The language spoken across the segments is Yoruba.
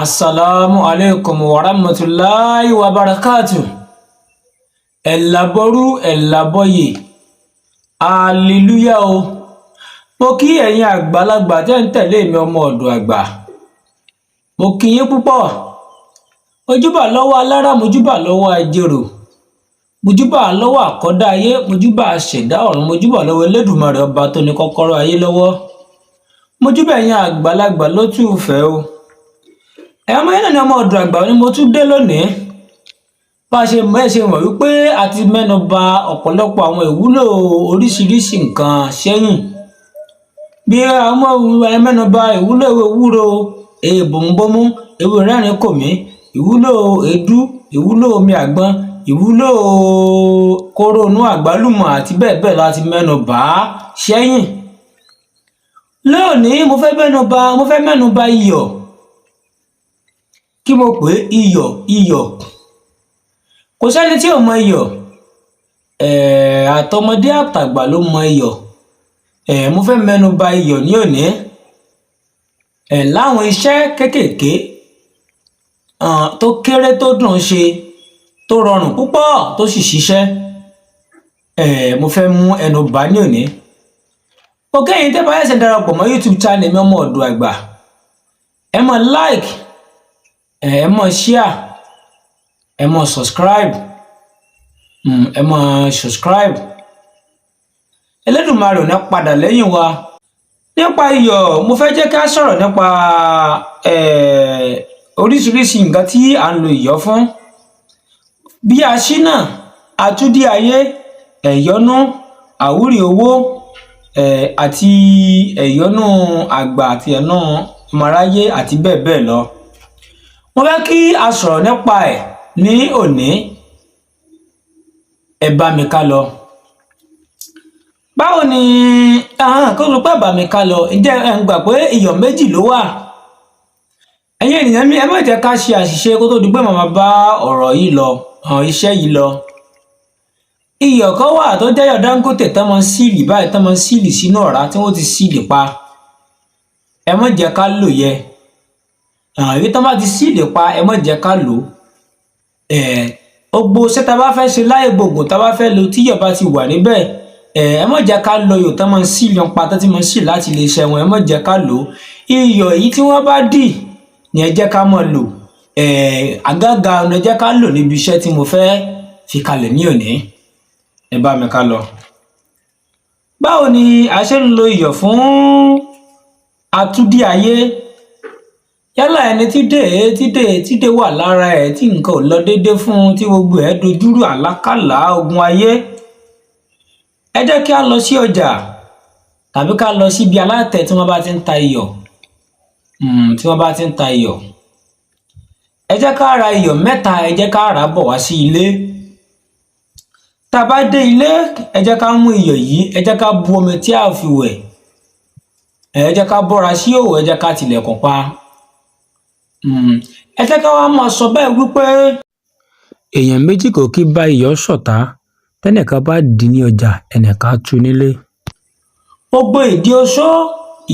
Assalamu alaikum wa rahmatullahi wa barakatuh. Ẹ̀làbọ̀rú ẹ̀làbọ̀yè. Hallelujah o. Mo kí ẹ̀yin àgbàlagbà tẹ́ ń tẹ̀lé mi ọmọ ọ̀dọ̀ àgbà. Mo kí yín púpọ̀. Mojúbà lọ́wọ́ alára, mojúbà lọ́wọ́ ajérò. Mojúbà lọ́wọ́ àkọ́dá ayé, mojúbà aṣẹ̀dá ọ̀run, mojúbà lọ́wọ́ Elédùmarè ọba tó ní kọ́kọ́rọ́ ayé lọ́wọ́. Mojúbà ẹ̀yin àgbàlagbà lótùúfẹ́ o. Ọmọ yẹn náà ni ọmọ ọ̀dọ̀ àgbà ni mo tún dé lónìí. Bá ṣe mọ̀ wípé a ti mẹ́nu bà ọ̀pọ̀lọpọ̀ àwọn ìwúlò oríṣiríṣi nǹkan sẹ́yìn. Bí àwọn mẹ́nu bà ìwúlò ewé ewúro, bòmúbòmú, ewé rẹ́rìn kòmí, ìwúlò èédú, ìwúlò omi àgbọn, ìwúlò kóró inú àgbálùmọ̀ àti bẹ́ẹ̀ bẹ́ẹ̀ lọ a ti mẹ́nu bà sẹ́yìn. Lónìí mo fẹ́ mẹ́nu bà iyọ̀. Kí mo pè iyọ̀. Kò sẹ́ni tí ò mọ iyọ̀. Àtọmọdé àtàgbà ló mọ iyọ̀. Mo fẹ́ mẹ́nu bà iyọ̀ ní òní. Láwọn iṣẹ́ kéékèèké tó kéré tó dùn ṣe tó rọrùn púpọ̀ tó sì ṣiṣẹ́. Mo fẹ́ mú ẹnu bà ní òní. Ẹ̀yin tẹ́ bá ṣẹ̀ṣẹ̀ darapọ̀ mọ́ YouTube channel mi ọmọ ọ̀dọ̀ àgbà. Ẹ máa like, ẹ máa share, ẹ máa subscribe. Elédùmarè ò ní padà lẹ́yìn wa. Nípa iyọ̀, mo fẹ́ jẹ́ ká sọ̀rọ̀ nípa oríṣiríṣi nǹkan tí à ń lo iyọ̀ fún. Bí aṣínà, atúndí ayé, ẹ̀yọ́nú, àwúrí owó, àti ẹ̀yọ́nú àgbà àti ẹ̀yọ́nú ọmọráyé àti bẹ́ẹ̀ bẹ́ẹ̀ lọ. Mo fẹ́ kí a sọ̀rọ̀ nípa ẹ̀ ní òní. Ẹ bá mi ká lọ. Báwo ni kó ló pẹ́ bá mi ká lọ? Ǹjẹ́ ẹ ń gbà pé iyọ̀ méjì ló wà? Ẹ̀yin ènìyàn mi, ẹ má jẹ́ ká ṣe àṣìṣe kó tó di pé màmá bá ọ̀rọ̀ yìí lọ, iṣẹ́ yìí lọ. Iyọ̀ kan wà tó jẹ́ iyọ̀ Dangote tán máa ń síìlì báyìí, tán máa ń síìlì sínú ọ̀rá tí wọ́n ti síìlì pa. Ẹ má jẹ́ ká lò yẹ. Èyí tán bá ti síìlì pa, ẹ má jẹ́ ká lò. Gbogbo iṣẹ́ tá bá fẹ́ ṣe láyé gbogbo tá bá fẹ́ lò tí iyọ̀ bá ti wà níbẹ̀, ẹ má jẹ́ ká lò iyọ̀ tán máa ń síìlì pa tán tí máa ń síìlì láti ilé iṣẹ́ wọn, ẹ má jẹ́ ká lò. Iyọ̀ èyí tí wọ́n bá dì ni ẹ jẹ́ ká máa lò. Àgàgà ọ̀nà ẹ jẹ́ ká lò níbi iṣẹ́ tí mo fẹ́ fi kalẹ̀ ní òní. Ẹ bá mi ká lọ. Báwo ni a ṣe ń lo iyọ̀ fún atúndí ayé? Yálà ẹni tídè wà lára ẹ̀ tí nǹkan ò lọ déédé fún, tí gbogbo ẹ̀ dojúrú àlákàlà ogun ayé. Ẹ jẹ́ kí a lọ sí ọjà tàbí ká lọ síbi alátẹ tí wọ́n bá ti ń ta iyọ̀. Ẹ jẹ́ ká ra iyọ̀ mẹ́ta, ẹ jẹ́ ká rà bọ̀ wá sí ilé. Tá bá dé ilé, ẹ jẹ́ ká mú iyọ̀ yìí, ẹ jẹ́ ká bu omi tí a fi wẹ̀. Ẹ jẹ́ ká bọ́ra sí òwò, ẹ jẹ́ ká tilẹ̀kùn pa. Ẹ jẹ́ ká wá máa sọ bẹ́ẹ̀ wípé èèyàn méjì kò kí bá iyọ̀ ṣọ̀tá. Tẹ́nìkan bá dì ní ọjà, ẹnìkan tú nílé. Gbogbo ìdí oṣó,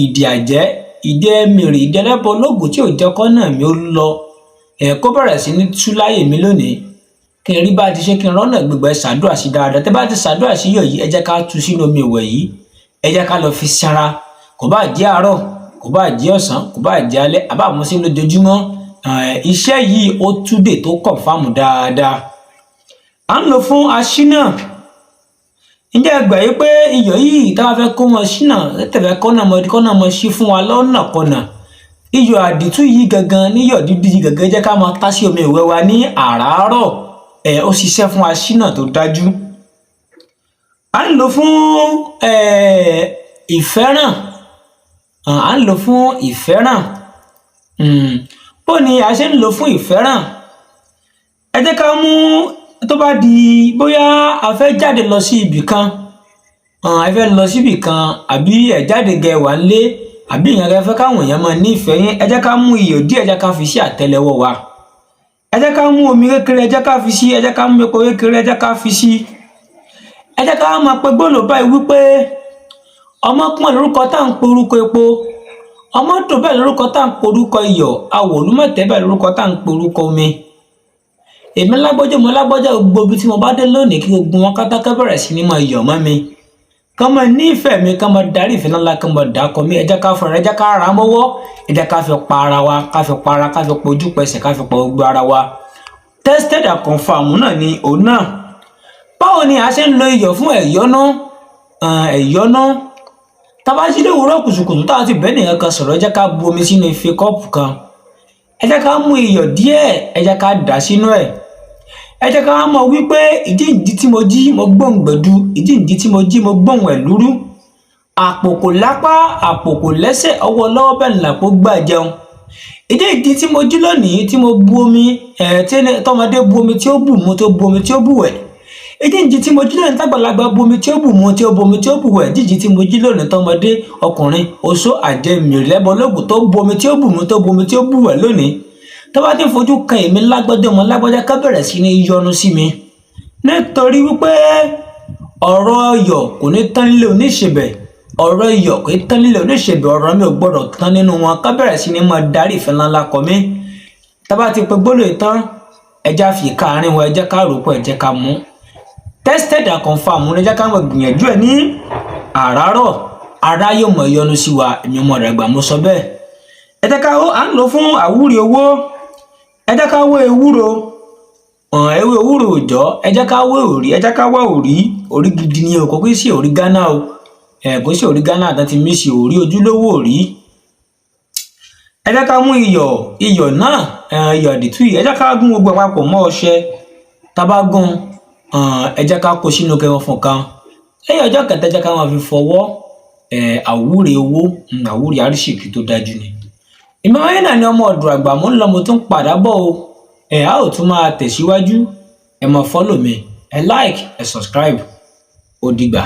ìdí àjẹ́, ìdí ẹ̀mìrì, ìdí ẹlẹ́bọ ológun tí ò jẹ́ kọ́nà mi ó lọ. Kó bẹ̀rẹ̀ sí ní tú láyè mi lónìí. Kí n rí bá ti ṣe kí n rọ́nà gbígbẹ́ ṣàdúrà sí dáadáa. Tẹ́ bá ti ṣàdúrà sí iyọ̀ yìí, ẹ jẹ́ ká tú sínú omi ìwẹ̀ yìí. Ẹ jẹ́ ká lọ fi ṣanra. Kò bá jẹ́ àárọ̀, kò bá jẹ́ ọ̀sán, kò bá jẹ́ alẹ́, àbá mú sí lójoojúmọ́. Iṣẹ́ yìí ó túdè tó kọ̀ǹfàmù dáadáa. À ń lò fún aṣínà. Ǹjẹ́ ẹ gbà yí pé iyọ̀ yìí tá a fẹ́ kó wọn ṣínà, tẹ̀fẹ́ kọ́nà mọ́ sí fún wa lọ́nà kọ́nà. Iyọ̀ àdìtú yìí gangan, níyọ̀ dídí yìí gangan, jẹ́ ká máa tá sí omi ìwẹ̀ wa ní àràárọ̀. Ó ṣiṣẹ́ fún aṣínà tó dájú. À ń lò fún ìfẹ́ràn. Bó ni a ṣe ń lò fún ìfẹ́ràn? Ẹ jẹ́ ká mú tó bá di bóyá a fẹ́ jáde lọ sí ibì kan. Ẹ fẹ́ lọ sí ibì kan àbí ẹ jáde gẹ wà nílé àbí ìyẹn fẹ́ káwọn èèyàn máa ní ìfẹ́ yín. Ẹ jẹ́ ká mú iyọ̀ díẹ̀, ẹ jẹ́ ká fi sí àtẹ́lẹwọ́ wa. Ẹ jẹ́ ká mú omi kékeré, ẹ jẹ́ ká fi sí. Ẹ jẹ́ ká mú epo kékeré, ẹ jẹ́ ká fi sí. Ẹ jẹ́ ká máa pe gbólóhùn báyìí wípé ọmọ pọ́n lórúkọ tá à ń pe orúkọ epo. ọmọ tó bẹ́ẹ̀ lórúkọ tá à ń porúkọ iyọ̀, awòlúmọ̀tẹ́ bẹ́ẹ̀ lórúkọ tá à ń porúkọ omi. Èmi lágbọ́jọ́ mo lágbọ́jọ́ gbogbo ibi tí mo bá dé lónìí kí gbogbo wọn kátákẹ́ bẹ̀rẹ̀ sí ní máa yọ̀ mọ́ mi. Kán máa nífẹ̀ẹ́ mi, kán máa darí ìfẹ́ ńlá, kán máa dàkọ mi. Ẹ jẹ́ ká fọ̀rọ̀, ẹ jẹ́ ká ra mọ́wọ́, ẹ jẹ́ ká fi pa ara wa, ká fi para, ká fi pojú pẹsẹ̀, ká fi pa gbogbo ara wa. Tested and confirmed náà ni òun náà. Báwo ni a ṣe ń lo iyọ̀ fún ẹ̀yọ́nú? Tá bá jí lówùúrọ̀ kùtùkùtù tá a ti bẹ́ẹ̀ nìkan kan sọ̀rọ̀, ẹ jẹ́ ká bu omi sínú ife kọ́ọ̀pù kan. Ẹ jẹ́ ká mú iyọ̀ díẹ̀, ẹ jẹ́ ká dà sínú ẹ̀. Ẹ jẹ́ ká mọ̀ wípé ìdí tí mo jí mo gbóhùn gbẹ̀du, ìdí tí mo jí mo gbóhùn ẹ̀lúrú. Àpò kò lápá, àpò kò lẹ́sẹ̀, ọwọ́ lọ́wọ́ bẹ́ẹ̀ ni làpò gbà jẹun. Ìdí tí mo jí lónìí tí mo bu omi, tí tọmọdé bu omi tí ó bù mu, tó bu omi tí ó bù wẹ̀. Ìdí tí mo jí lónìí tágbàlagbà bu omi tí ó bù mu, tí ó bu omi tí ó bù wẹ̀. Ìdí tí mo jí lónìí tọmọdé, ọkùnrin, oṣó, àjẹ́, mìrìlẹ́bọ lóògùn tó bu omi tí ó bù mu, tó bu omi tí ó bù wẹ̀ lónìí. Tó bá ti fojú kan èmi lágbọ́jọ́ mo lágbọ́jọ́ ká bẹ̀rẹ̀ sí ní yọnu sí mi. Nítorí wípé ọ̀rọ̀ iyọ̀ kò ní tán nílé oníṣebẹ̀, ọ̀rọ̀ iyọ̀ kò ní tán nílé oníṣebẹ̀, ọ̀rọ̀ mi ò gbọ́dọ̀ tán nínú wọn. Ká bẹ̀rẹ̀ sí ní máa darí ìfẹ́ ńlá kọ mí. Tá bá ti pe gbólóhùn tán, ẹ jẹ́ fi ìka àárín wọn, ẹ jẹ́ ká rò pọ̀, ẹ jẹ́ ká mú. Tested and confirmed, ẹ jẹ́ ká mọ̀ gbìyànjú ẹ̀ ní àràárọ̀. Ará yóò mọ̀ yọnu sí wa, èmi ọmọ rẹ̀ gbà mo sọ bẹ́ẹ̀. Ẹ jẹ́ ká à ń lò fún àwúre owó. Ẹ jẹ́ ká wé ewúro, ewé ewúro òòjọ́. Ẹ jẹ́ ká wé òrí, ẹ jẹ́ ká wá òrí gidi ni o, kò kí sí òrí Ghana o. Kò sí òrí Ghana àti ti mísì, òrí ojúlówó òrí. Ẹ jẹ́ ká mú iyọ̀ náà, iyọ̀ àdìtú yìí. Ẹ jẹ́ ká gún gbogbo àpapọ̀ mọ́ ọṣẹ. Tá bá gún, ẹ jẹ́ ká kó sínú kẹfọ̀n kan. Lẹ́yìn ọjọ́ kẹta, ẹ jẹ́ ká máa fi fọwọ́. Àwúre owó, àwúre àrísìkí tó dájú ni. Ìmọ̀ ayé náà ni ọmọ ọ̀dọ̀ àgbà, mo ń lọ mo tún padà bọ̀ o. A ó tún máa tẹ̀síwájú. Ẹ máa follow mi, ẹ like, ẹ subscribe. Ó dìgbà.